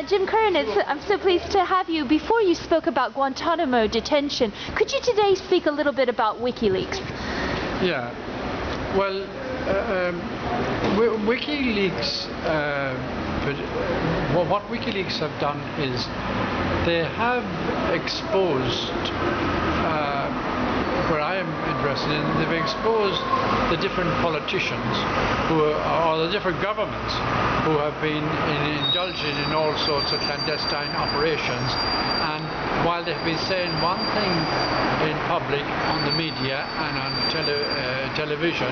Jim Curran, I'm so pleased to have you. Before you spoke about Guantanamo detention, could you today speak a little bit about WikiLeaks? Yeah, well, WikiLeaks, what WikiLeaks have done is they have exposed, where I am interested in, they've exposed the different politicians or the different governments who have been indulging in all sorts of clandestine operations. And while they've been saying one thing in public on the media and on television,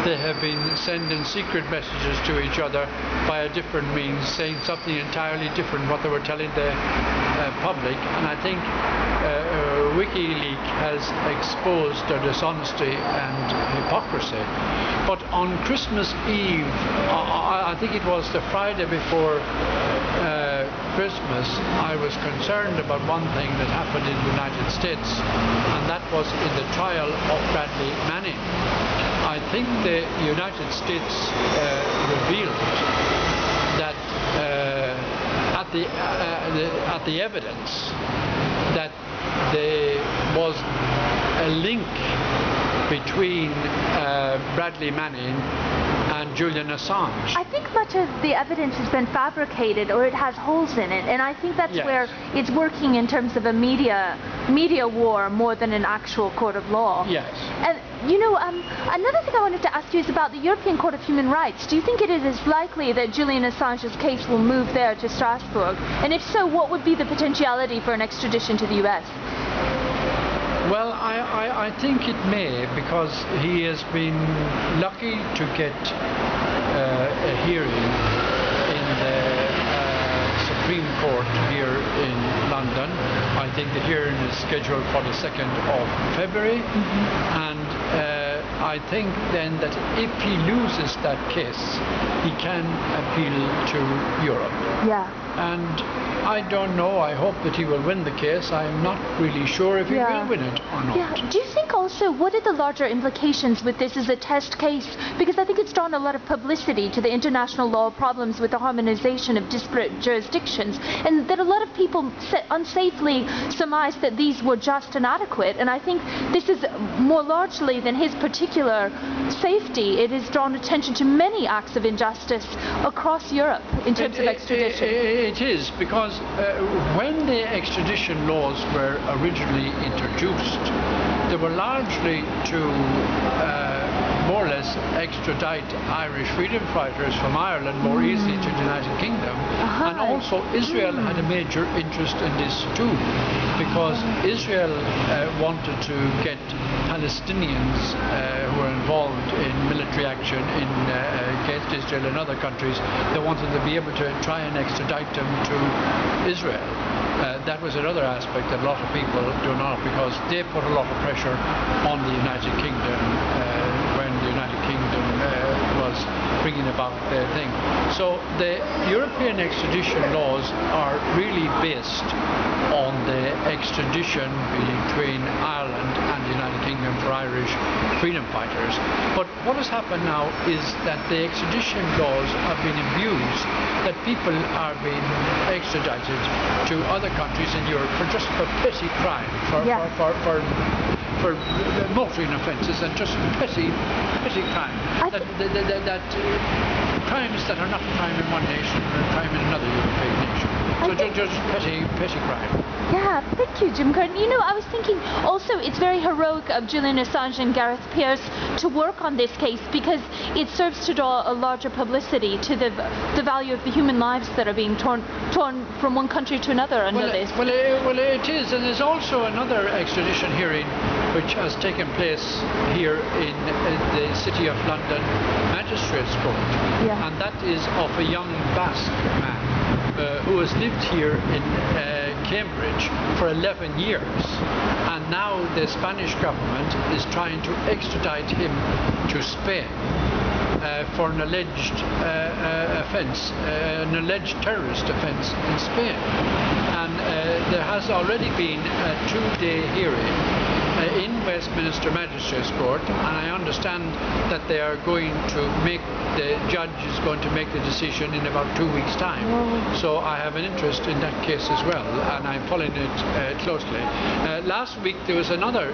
they have been sending secret messages to each other by a different means, saying something entirely different what they were telling the public. And I think WikiLeaks has exposed their dishonesty and hypocrisy. But on Christmas Eve, I think it was the Friday before Christmas, I was concerned about one thing that happened in the United States, and that was in the trial of Bradley Manning. I think the United States revealed that at the evidence that there was a link between Bradley Manning and Julian Assange. I think much of the evidence has been fabricated, or it has holes in it, and I think that's where it's working in terms of a media war more than an actual court of law. Yes. And you know, another thing I wanted to ask you is about the European Court of Human Rights. Do you think it is likely that Julian Assange's case will move there to Strasbourg? And if so, what would be the potentiality for an extradition to the US? Well, I think it may, because he has been lucky to get a hearing in the Supreme Court here in London. I think the hearing is scheduled for the 2nd of February. And I think then that if he loses that case, he can appeal to Europe. Yeah. And I don't know. I hope that he will win the case. I'm not really sure if he will win it or not. Yeah. Do you think also, what are the larger implications with this as a test case? Because I think it's drawn a lot of publicity to the international law problems with the harmonization of disparate jurisdictions, and that a lot of people unsafely surmise that these were just and adequate. And I think this is more largely than his particular safety. It has drawn attention to many acts of injustice across Europe in terms of extradition. It is, because when the extradition laws were originally introduced, they were largely to more or less extradite Irish freedom fighters from Ireland more easily to the United Kingdom. And also Israel had a major interest in this too, because Israel wanted to get Palestinians who were involved in military action against Israel and other countries. They wanted to be able to try and extradite them to Israel. That was another aspect that a lot of people do not, because they put a lot of pressure on the United Kingdom when the United Kingdom was bringing about their thing. So the European extradition laws are really based on the extradition between Ireland and the United Kingdom for Irish freedom fighters. But what has happened now is that the extradition laws have been abused, that people are being extradited to other countries in Europe for just petty crime, for motoring offences and just petty crime. That crimes that are not a crime in one nation are a crime in another European nation. So just petty crime. Yeah, thank you, Jim Curran. You know, I was thinking also it's very heroic of Julian Assange and Gareth Pierce to work on this case, because it serves to draw a larger publicity to the value of the human lives that are being torn from one country to another under this. Well, it is, and there's also another extradition hearing which has taken place here in the City of London Magistrates Court, and that is of a young Basque man who has lived here in Cambridge for 11 years, and now the Spanish government is trying to extradite him to Spain for an alleged offence, an alleged terrorist offence in Spain. And there has already been a 2-day hearing in Westminster Magistrates Court, and I understand that they are going to the judge is going to make the decision in about 2 weeks' time. So I have an interest in that case as well, and I'm following it closely. Last week there was another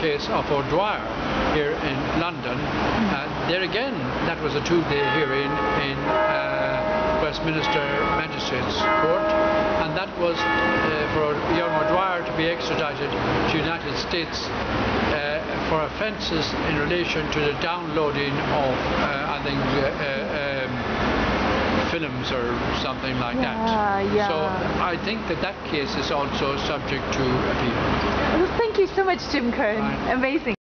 case of O'Dwyer here in London. There again, that was a 2-day hearing in Westminster Magistrates Court, and that was for young O'Dwyer to be extradited to the United States for offences in relation to the downloading of, I think, films or something like that. Yeah. So I think that case is also subject to appeal. Well, thank you so much, Jim Curran. Amazing.